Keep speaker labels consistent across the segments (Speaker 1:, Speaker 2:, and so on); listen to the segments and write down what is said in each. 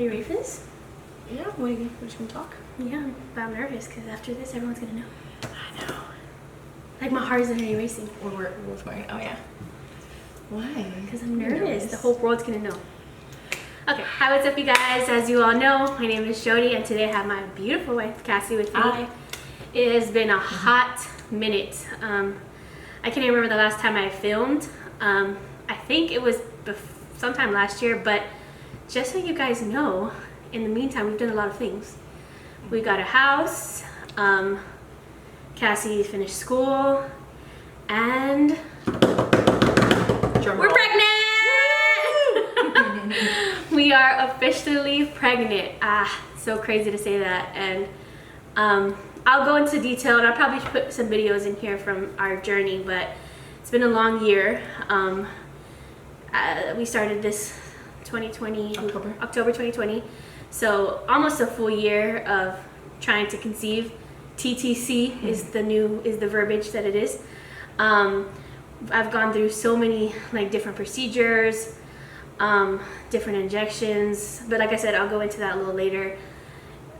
Speaker 1: Are you ready for this?
Speaker 2: Yeah, we're just gonna talk.
Speaker 1: Yeah, but I'm nervous because after this, everyone's gonna know.
Speaker 2: I know.
Speaker 1: Like my heart is already racing.
Speaker 2: We're recording. Oh yeah. Why?
Speaker 1: Because I'm nervous. The whole world's gonna know. Okay, hi, what's up, you guys? As you all know, my name is Jodie, and today I have my beautiful wife, Kassy, with me.
Speaker 2: Hi.
Speaker 1: It has been a hot minute. I can't even remember the last time I filmed. I think it was sometime last year, but just so you guys know, in the meantime, we've done a lot of things. We got a house, Kassy finished school, and we're pregnant! We are officially pregnant. So crazy to say that. And I'll go into detail, and I'll probably put some videos in here from our journey, but it's been a long year. We started this 2020, October 2020. So almost a full year of trying to conceive. TTC is the verbiage that it is. I've gone through so many different procedures, different injections, but like I said, I'll go into that a little later.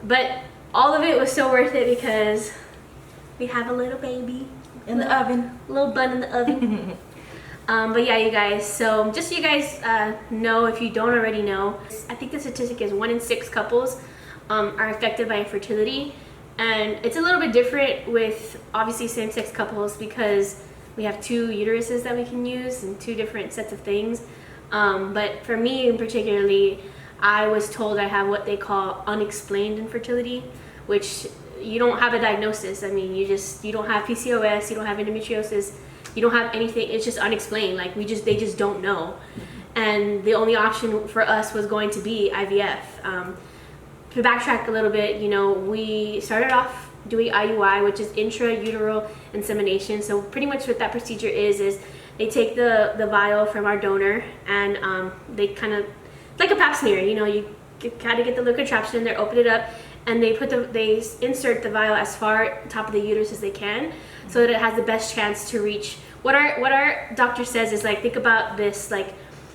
Speaker 1: But all of it was so worth it because we have a little baby
Speaker 2: in the oven,
Speaker 1: little bun in the oven. But yeah, you guys, so just so you guys know, if you don't already know, I think the statistic is 1 in 6 couples are affected by infertility. And it's a little bit different with obviously same-sex couples because we have 2 uteruses that we can use and 2 different sets of things. But for me in particularly, I was told I have what they call unexplained infertility, which you don't have a diagnosis. I mean, you don't have PCOS, you don't have endometriosis, you don't have anything. It's just unexplained. They just don't know. And the only option for us was going to be IVF. To backtrack a little bit, we started off doing IUI, which is intrauteral insemination. So pretty much what that procedure is they take the vial from our donor, and they kind of, like a pap smear, you kind of get the liquid contraption in there, open it up, and they insert the vial as far top of the uterus as they can, so that it has the best chance to reach. What our doctor says is, think about this,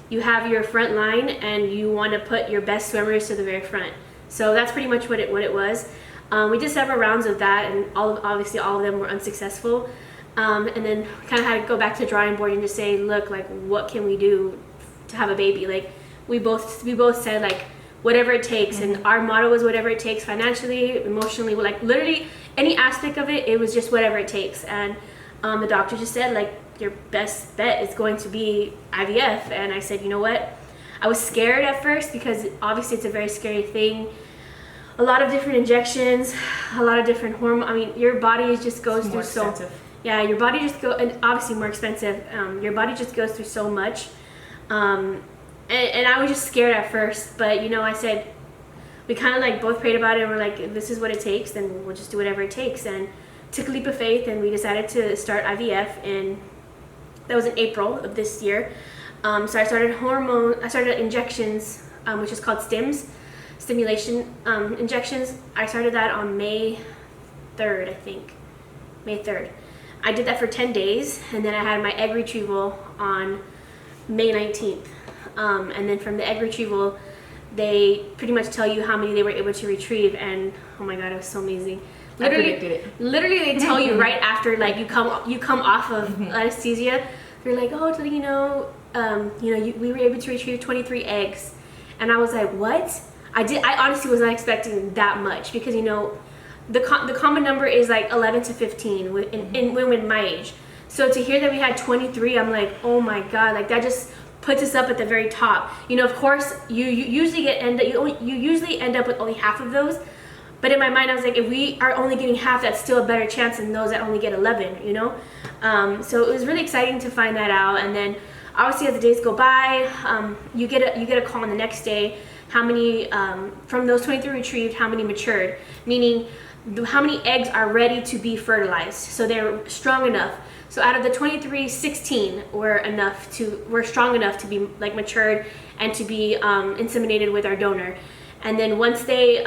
Speaker 1: you have your front line and you want to put your best swimmers to the very front. So that's pretty much what it was. We did several rounds of that, and obviously all of them were unsuccessful. And then kind of had to go back to the drawing board and just say, look, what can we do to have a baby? We both said whatever it takes, and our motto was whatever it takes, financially, emotionally, literally any aspect of it. It was just whatever it takes. And the doctor just said your best bet is going to be IVF. And I said, you know what? I was scared at first because obviously it's a very scary thing. A lot of different injections, a lot of different hormones. I mean, your body just goes through so. Yeah, your body just and obviously more expensive. Your body just goes through so much. And I was just scared at first, but I said, we kind of both prayed about it, and we're like, if this is what it takes, then we'll just do whatever it takes. And took a leap of faith, and we decided to start IVF, and that was in April of this year. So I started injections, which is called stimulation injections. I started that on May 3rd, I think. May 3rd. I did that for 10 days, and then I had my egg retrieval on May 19th. And then from the egg retrieval, they pretty much tell you how many they were able to retrieve, and oh my god, it was so amazing. Literally they tell you right after you come off of anesthesia. They're like, oh, we were able to retrieve 23 eggs. And I was like, what? I honestly was not expecting that much because the common number is 11 to 15 in women my age. So to hear that we had 23, I'm like, oh my god, that just puts us up at the very top. Of course, you usually end up with only half of those. But in my mind, I was like, if we are only getting half, that's still a better chance than those that only get 11, So it was really exciting to find that out. And then obviously as the days go by, you get a call on the next day, how many, from those 23 retrieved, how many matured, meaning how many eggs are ready to be fertilized. So they're strong enough. So out of the 23, 16 were strong enough to be matured and to be inseminated with our donor. And then once they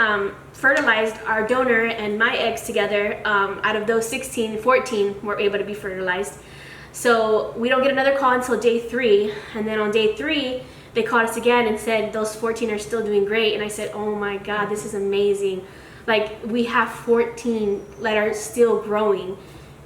Speaker 1: fertilized our donor and my eggs together, out of those 16, 14 were able to be fertilized. So we don't get another call until day 3, and then on day 3, they called us again and said those 14 are still doing great. And I said, oh my God, this is amazing. Like, we have 14 that are still growing.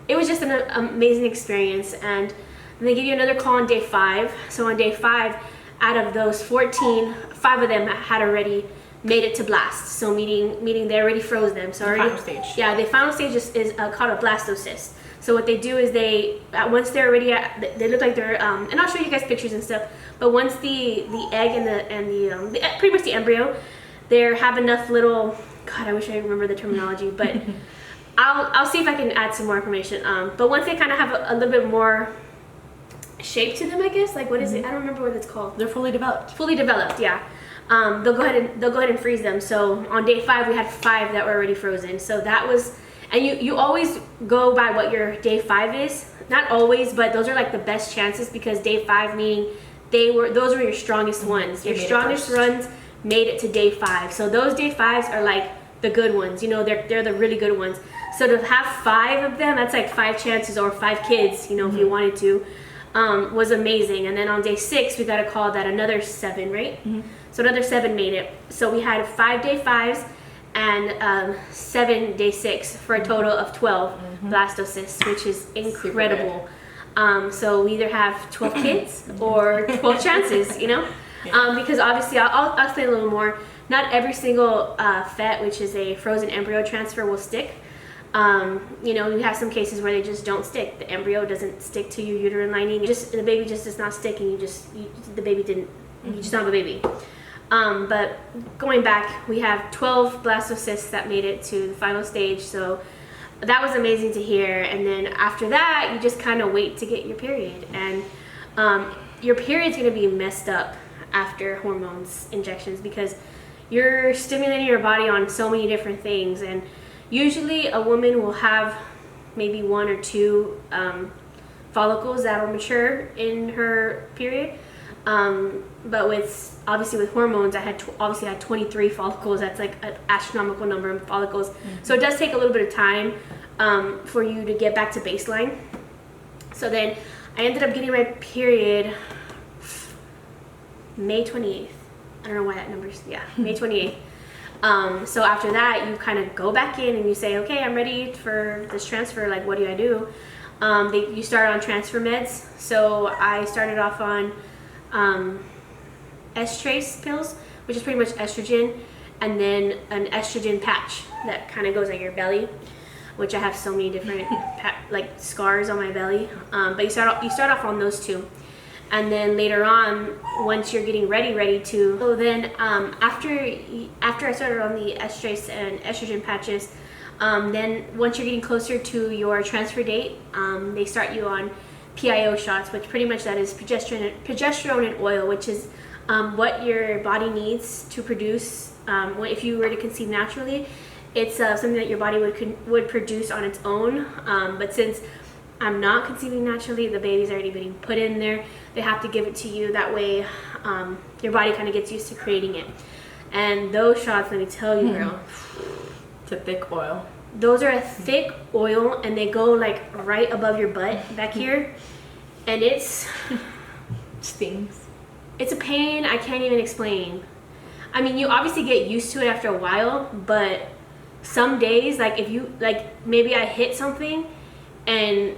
Speaker 1: It was just an amazing experience. And they give you another call on day 5. So on day 5, out of those 14, 5 of them had already made it to blast. So meaning they already froze them. So already,
Speaker 2: final stage.
Speaker 1: Yeah, the final stage is called a blastocyst. So what they do is once they're already at, they look like they're and I'll show you guys pictures and stuff. But once the egg and the pretty much the embryo, they have enough little. God, I wish I remember the terminology, but I'll see if I can add some more information. But once they kind of have a little bit more shape to them, I guess. Like, what is it? I don't remember what it's called.
Speaker 2: They're fully developed.
Speaker 1: Fully developed, yeah. They'll go ahead and freeze them. So on day 5, we had 5 that were already frozen. So that was, and you always go by what your day 5 is. Not always, but those are like the best chances, because day 5 meaning those were your strongest ones. Your strongest runs made it to day 5. So those day 5s are like the good ones. You know, they're the really good ones. So to have 5 of them, that's like 5 chances, or 5 kids, you know, if you wanted to, was amazing. And then on day 6, we got a call that another 7, right? So another 7 made it. So we had 5 day 5s and 7 day 6 for a total of 12 blastocysts, which is incredible. So we either have 12 kids or 12 chances, you know? Because obviously, I'll explain a little more. Not every single FET, which is a frozen embryo transfer, will stick. You know, you have some cases where they just don't stick. The embryo doesn't stick to your uterine lining. The baby just does not stick, and you just don't have a baby. But going back, we have 12 blastocysts that made it to the final stage. So that was amazing to hear. And then after that, you just kind of wait to get your period. And your period's going to be messed up after hormones injections, because you're stimulating your body on so many different things. And usually a woman will have maybe 1 or 2 follicles that will mature in her period. But obviously with hormones, I had 23 follicles. That's like an astronomical number of follicles. So it does take a little bit of time for you to get back to baseline. So then I ended up getting my period May 28th. I don't know why that number's, May 28th. So after that, you kind of go back in and you say, okay, I'm ready for this transfer. Like, what do I do? You start on transfer meds. So I started off on estrace pills, which is pretty much estrogen, and then an estrogen patch that kind of goes on your belly, which I have so many different like scars on my belly. But you start off on those 2. And then later on, once you're getting ready to, so then after I started on the estrace and estrogen patches, then once you're getting closer to your transfer date, they start you on PIO shots, which pretty much that is progesterone and oil, which is what your body needs to produce. If you were to conceive naturally, it's something that your body would produce on its own. But since I'm not conceiving naturally, the baby's already being put in there. They have to give it to you. That way, your body kind of gets used to creating it. And those shots, let me tell you, girl,
Speaker 2: It's a thick oil.
Speaker 1: those are a thick oil, and they go like right above your butt back here, and it
Speaker 2: Stings.
Speaker 1: it's a pain I can't even explain. I mean, you obviously get used to it after a while, but some days, like if you maybe I hit something and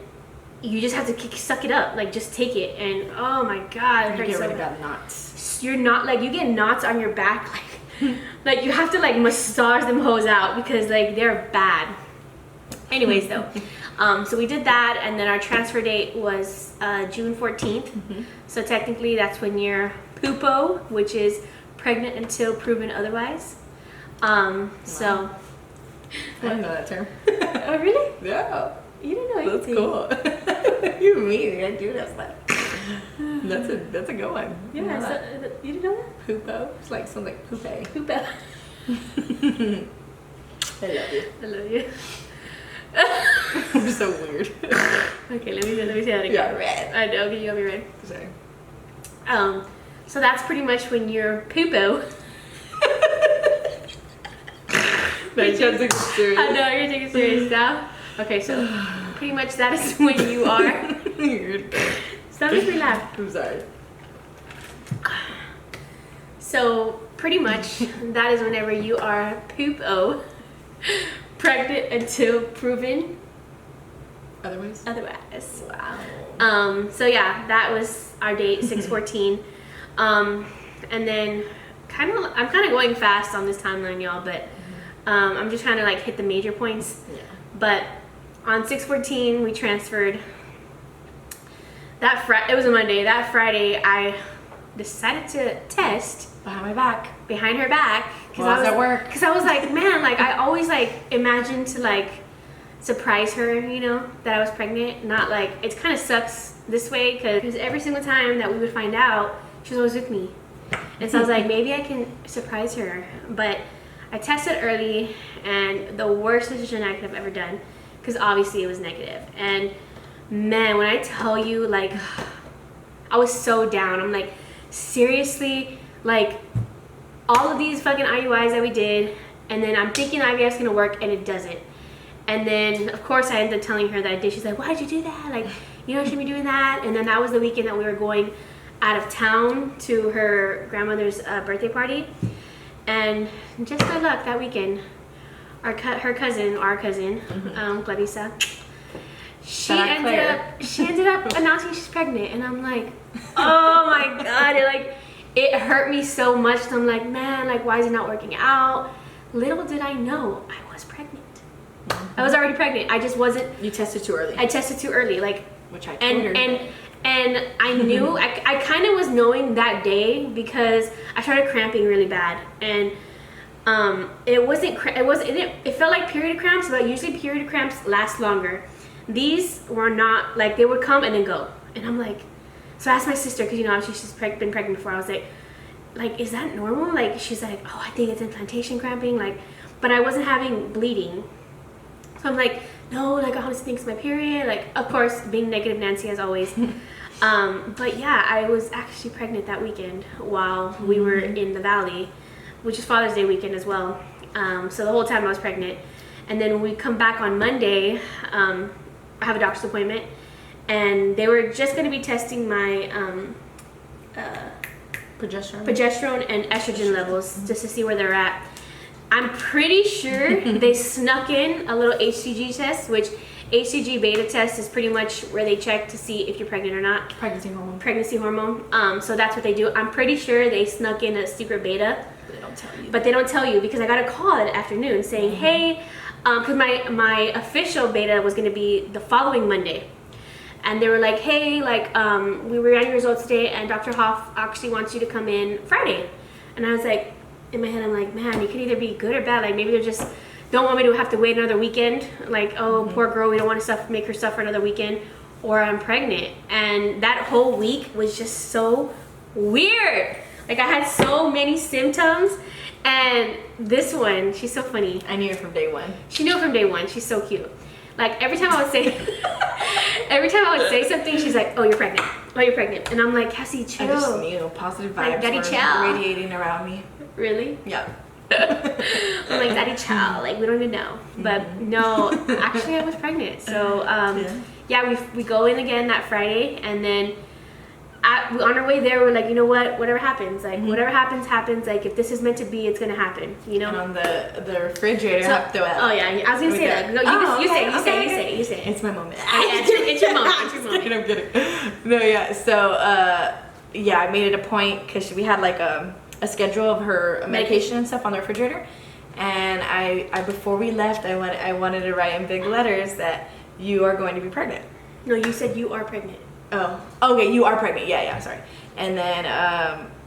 Speaker 1: you just have to suck it up, like just take it, and oh my God, it hurts
Speaker 2: You get
Speaker 1: so
Speaker 2: rid of
Speaker 1: bad.
Speaker 2: that knots.
Speaker 1: You're not like, you get knots on your back, like you have to like massage them hoes out, because like they're bad. Anyways though, so we did that, and then our transfer date was June 14th. So technically that's when you're PUPO, which is pregnant until proven otherwise. So
Speaker 2: I didn't know that term.
Speaker 1: oh really?
Speaker 2: Yeah.
Speaker 1: You didn't know
Speaker 2: That's
Speaker 1: anything.
Speaker 2: cool. You mean I do that stuff. That's a good one.
Speaker 1: Yeah,
Speaker 2: You know
Speaker 1: so,
Speaker 2: that?
Speaker 1: you didn't know that?
Speaker 2: Poopo. It's like something like poupe.
Speaker 1: PUPO.
Speaker 2: I love you.
Speaker 1: I love you.
Speaker 2: You're so weird.
Speaker 1: Okay, let me say that again.
Speaker 2: Yeah, red.
Speaker 1: I know, you got me red.
Speaker 2: Sorry.
Speaker 1: So that's pretty much when you're PUPO.
Speaker 2: That sounds like serious.
Speaker 1: I know, you're taking it serious now. Okay, so pretty much that is when you are.
Speaker 2: You're
Speaker 1: Stop making me laugh.
Speaker 2: I'm sorry.
Speaker 1: So pretty much that is whenever you are poop-o, pregnant until proven otherwise.
Speaker 2: Wow.
Speaker 1: So yeah, that was our date, 6/14. And then I'm kind of going fast on this timeline, y'all, but I'm just trying to like hit the major points.
Speaker 2: Yeah.
Speaker 1: But on 6/14 we transferred. It was a Monday. That Friday I decided to test behind her back
Speaker 2: because I was at work.
Speaker 1: Because I was like, man, like I always like imagined to like surprise her, you know, that I was pregnant. Not like, it kind of sucks this way because every single time that we would find out, she was always with me. And so I was like, maybe I can surprise her. But I tested early, and the worst decision I could have ever done, because obviously it was negative. And man, when I tell you, like, I was so down. I'm like, seriously, like, all of these fucking IUIs that we did, and then I'm thinking IVF's gonna work, and it doesn't. And then, of course, I ended up telling her that I did. She's like, why'd you do that? Like, you know, I shouldn't be doing that. And then that was the weekend that we were going out of town to her grandmother's birthday party. And just by luck, that weekend, our cousin, Clarissa, she ended up announcing she's pregnant. And I'm like, oh my God. It hurt me so much. So I'm like, man, like, why is it not working out? Little did I know I was pregnant. I was already pregnant. I just wasn't.
Speaker 2: You tested too early.
Speaker 1: I tested too early, like,
Speaker 2: which I told her.
Speaker 1: And I knew. I kind of was knowing that day because I started cramping really bad, and it felt like period cramps, but usually period cramps last longer. These were not like, they would come and then go, and I'm like, so I asked my sister, because you know she's been pregnant before. I was like, is that normal? Like, she's like, oh, I think it's implantation cramping, like, but I wasn't having bleeding. So I'm like, no, like, I honestly think it's my period. Like, of course, being negative Nancy as always. But yeah, I was actually pregnant that weekend while we were in the valley, which is Father's Day weekend as well. So the whole time I was pregnant. And then when we come back on Monday, I have a doctor's appointment, and they were just going to be testing my progesterone and estrogen levels just to see where they're at. I'm pretty sure they snuck in a little HCG test, which HCG beta test is pretty much where they check to see if you're pregnant or not. Pregnancy hormone. So that's what they do. I'm pretty sure they snuck in a secret beta.
Speaker 2: They don't tell you.
Speaker 1: But they don't tell you, because I got a call that afternoon saying, hey, because my official beta was going to be the following Monday. And they were like, hey, like, we were getting your results today, and Dr. Hoff actually wants you to come in Friday. And I was like, in my head, I'm like, man, you could either be good or bad. Like, maybe they just don't want me to have to wait another weekend. Like, oh, poor girl, we don't want to make her suffer another weekend. Or I'm pregnant. And that whole week was just so weird. Like, I had so many symptoms. And this one, she's so funny.
Speaker 2: I knew her from day one.
Speaker 1: She knew it from day one. She's so cute. Like, every time I would say something, she's like, oh, you're pregnant. Oh, you're pregnant. And I'm like, Kassy, chill.
Speaker 2: I just knew positive vibes
Speaker 1: like, Daddy,
Speaker 2: were
Speaker 1: chill.
Speaker 2: radiating around me.
Speaker 1: Really?
Speaker 2: Yeah.
Speaker 1: I'm like, Daddy, chill. Like, we don't even know. But no, actually, I was pregnant. So, yeah, we go in again that Friday, and then on our way there, we're like, you know what? Whatever happens, like, whatever happens, happens. Like, if this is meant to be, it's gonna happen. You know.
Speaker 2: And on the refrigerator,
Speaker 1: oh yeah, I was gonna say that. No, you say it.
Speaker 2: It's my moment.
Speaker 1: It's your moment. It's your moment.
Speaker 2: I'm kidding. No, yeah. So, yeah, I made it a point because we had like a schedule of her medication and stuff on the refrigerator, and I before we left, I wanted to write in big letters that you are going to be pregnant.
Speaker 1: No, you said you are pregnant.
Speaker 2: Oh, okay, you are pregnant. Yeah, sorry. And then,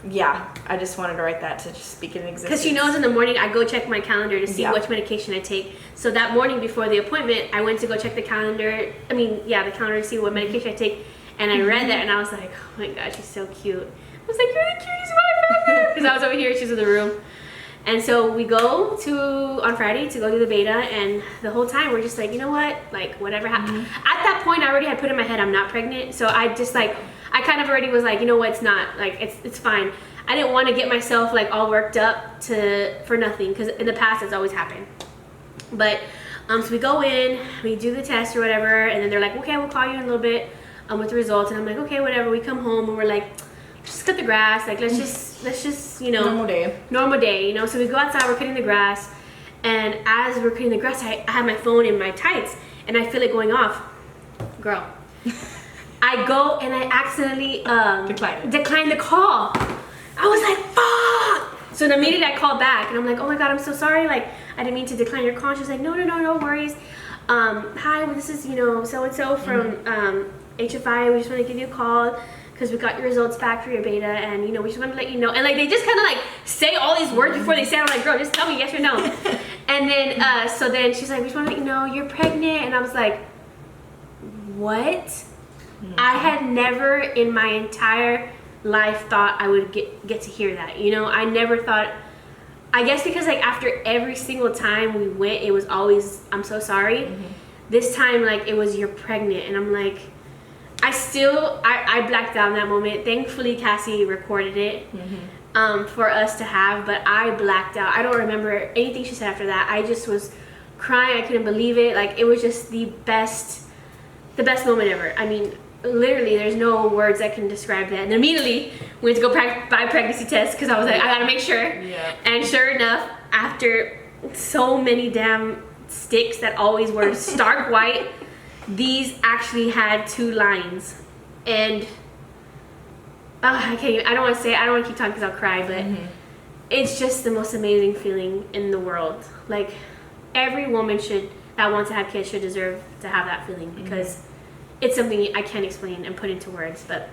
Speaker 2: yeah, I just wanted to write that to just speak it in existence.
Speaker 1: Because she knows in the morning I go check my calendar to see which medication I take. So that morning before the appointment, I went to go check the calendar. The calendar to see what medication I take. And I read that, and I was like, oh my God, she's so cute. I was like, you're the cutest motherfucker. Because I was over here, she's in the room. And so we go on Friday to go do the beta, and the whole time we're just like, you know what, like, whatever happens. At that point, I already had put in my head I'm not pregnant, so I just like, I kind of already was like, you know what, it's not, like, it's fine. I didn't want to get myself like all worked up for nothing, because in the past it's always happened. But so we go in, we do the test or whatever, and then they're like, okay, we'll call you in a little bit with the results, and I'm like, okay, whatever. We come home and we're like, just cut the grass. Like, let's just, you know, normal day, you know. So we go outside, we're cutting the grass, and as we're cutting the grass, I have my phone in my tights, and I feel it going off. Girl, I go and I accidentally declined the call. I was like, fuck. So immediately I called back, and I'm like, oh my god, I'm so sorry. Like, I didn't mean to decline your call. She's like, no worries. Hi, well, this is, you know, so and so from HFI. We just want to give you a call because we got your results back for your beta, and you know, we just want to let you know. And like, they just kind of like say all these words before they say it. I'm like, girl, just tell me yes or no. And then so then she's like, we just want to let you know you're pregnant. And I was like, what? I had never in my entire life thought I would get to hear that. You know, I never thought. I guess because like after every single time we went, it was always, I'm so sorry. This time, like, it was, you're pregnant. And I'm like, I blacked out in that moment. Thankfully, Kassy recorded it for us to have, but I blacked out. I don't remember anything she said after that. I just was crying. I couldn't believe it. Like, it was just the best moment ever. I mean, literally, there's no words that can describe that. And immediately went to go buy pregnancy tests because I was like, I gotta make sure.
Speaker 2: Yeah.
Speaker 1: And sure enough, after so many damn sticks that always were stark white, these actually had 2 lines. And I can't even, I don't want to keep talking because I'll cry, but it's just the most amazing feeling in the world. Like, every woman that wants to have kids should deserve to have that feeling, because it's something I can't explain and put into words. But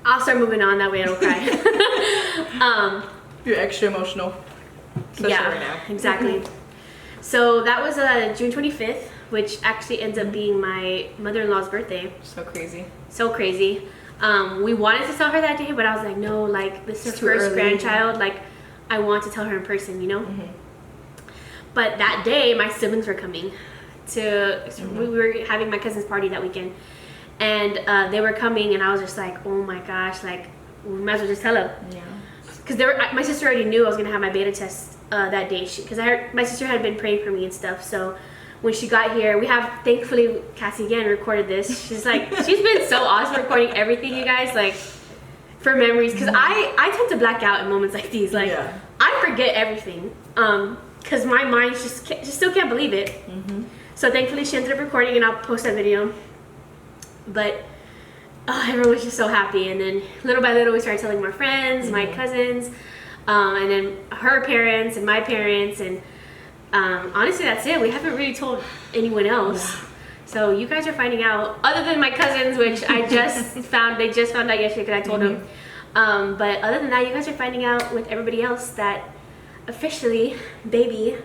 Speaker 1: I'll start moving on, that way I don't cry.
Speaker 2: You're extra emotional.
Speaker 1: Yeah,
Speaker 2: right now.
Speaker 1: Exactly. So that was June 25th, which actually ends up being my mother-in-law's birthday.
Speaker 2: So crazy.
Speaker 1: So crazy. We wanted to tell her that day, but I was like, no, like, this is her first
Speaker 2: early.
Speaker 1: grandchild. Like, I want to tell her in person, you know? But that day, my siblings were coming we were having my cousin's party that weekend, and they were coming, and I was just like, oh my gosh, like, we might as well just tell them. Yeah. Because my sister already knew I was gonna have my beta test that day, because my sister had been praying for me and stuff. So when she got here, we have, thankfully, Kassy again recorded this. She's like, she's been so awesome recording everything, you guys, like, for memories, because I tend to black out in moments like these. Like, I forget everything, because my mind just still can't believe it. So thankfully she ended up recording, and I'll post that video. But everyone was just so happy, and then little by little we started telling my friends, my cousins, and then her parents and my parents, and honestly that's it. We haven't really told anyone else. So you guys are finding out, other than my cousins, which I just they just found out yesterday because I told them. But other than that, you guys are finding out with everybody else that officially baby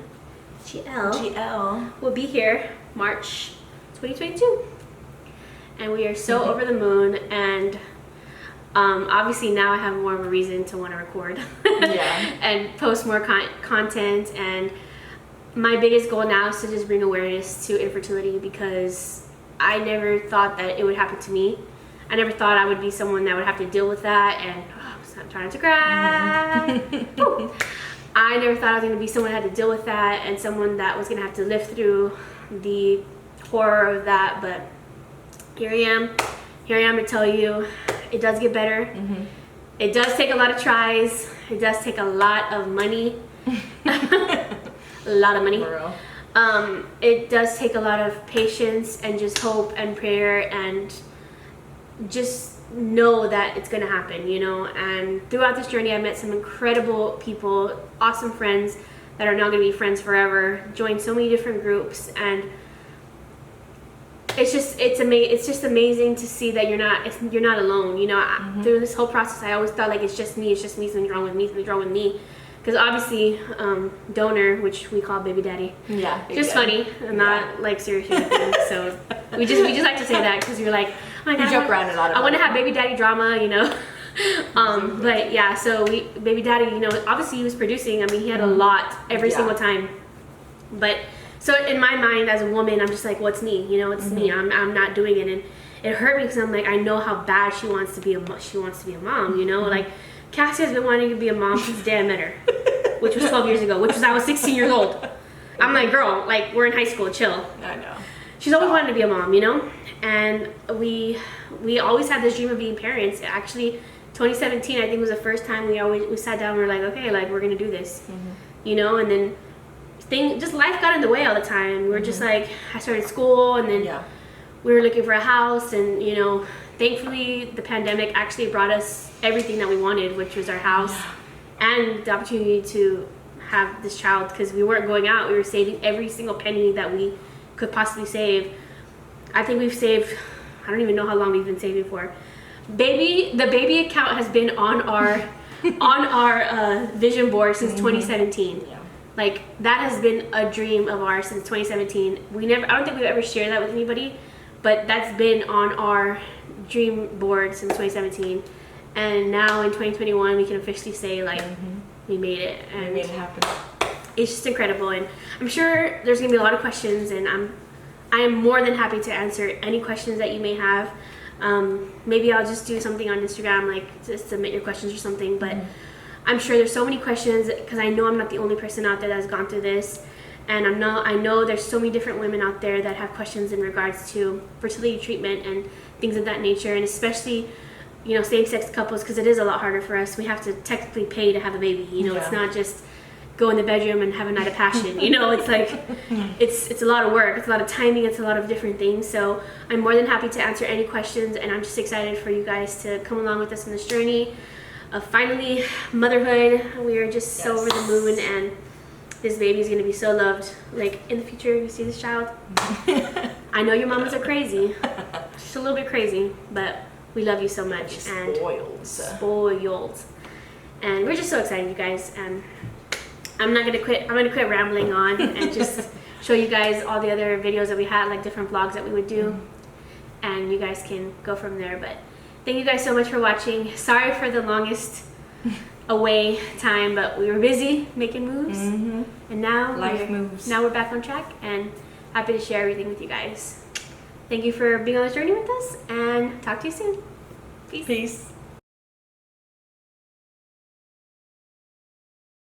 Speaker 1: GL will be here March 2022. And we are so over the moon, and obviously now I have more of a reason to want to record and post more content. And my biggest goal now is to just bring awareness to infertility, because I never thought that it would happen to me. I never thought I would be someone that would have to deal with that. And I'm trying to cry. I never thought I was going to be someone that had to deal with that, and someone that was going to have to live through the horror of that. But here I am to tell you, it does get better. It does take a lot of tries. It does take a lot of money. A lot of money. It does take a lot of patience and just hope and prayer, and just know that it's gonna happen, you know. And throughout this journey I met some incredible people, awesome friends that are now gonna be friends forever, joined so many different groups, and it's just amazing to see that you're not alone, you know. Through this whole process I always thought, like, it's just me, something's wrong with me, because obviously donor, which we call baby daddy, just funny and not like serious or anything. So we just like to say that, because you're like, oh my God,
Speaker 2: joke around a lot about
Speaker 1: I want to have baby daddy drama, you know. But yeah, so baby daddy, you know, obviously he was producing. I mean, he had a lot every single time. But so in my mind as a woman, I'm just like, well, it's me, you know, it's me. I'm not doing it, and it hurt me because I'm like, I know how bad she wants to be a mom, you know. Like, Kassy has been wanting to be a mom since the day I met her, which was 12 years ago, which was I was 16 years old. I'm like, girl, like, we're in high school, chill.
Speaker 2: I know.
Speaker 1: She's always wanted to be a mom, you know. And we always had this dream of being parents. Actually, 2017, I think, was the first time we sat down and we were like, okay, like, we're gonna do this, you know. And then just life got in the way all the time. We were just like, I started school, and then we were looking for a house, and you know, thankfully the pandemic actually brought us everything that we wanted, which was our house and the opportunity to have this child, because we weren't going out. We were saving every single penny that we could possibly save. I think we've saved, I don't even know how long we've been saving for. The baby account has been on our vision board since 2017. Like, that has been a dream of ours since 2017. I don't think we've ever shared that with anybody, but that's been on our dream board since 2017. And now in 2021, we can officially say, like, we made it. And
Speaker 2: we made it happen.
Speaker 1: It's just incredible. And I'm sure there's going to be a lot of questions, and I am more than happy to answer any questions that you may have. Maybe I'll just do something on Instagram, like, to submit your questions or something. But I'm sure there's so many questions, because I know I'm not the only person out there that's gone through this. And I know there's so many different women out there that have questions in regards to fertility treatment and things of that nature. And especially, you know, same-sex couples, because it is a lot harder for us. We have to technically pay to have a baby. You know, it's not just go in the bedroom and have a night of passion. You know, it's like, it's a lot of work. It's a lot of timing. It's a lot of different things. So I'm more than happy to answer any questions, and I'm just excited for you guys to come along with us on this journey of finally motherhood. We are just so over the moon, and this baby is going to be so loved. Like, in the future, you see this child. I know your mamas are crazy. Just a little bit crazy, but we love you so much. And spoiled. And we're just so excited, you guys. And I'm gonna quit rambling on and just show you guys all the other videos that we had, like different vlogs that we would do, and you guys can go from there. But thank you guys so much for watching. Sorry for the longest away time, but we were busy making moves, and now we're back on track, and happy to share everything with you guys. Thank you for being on this journey with us, and talk to you soon. Peace.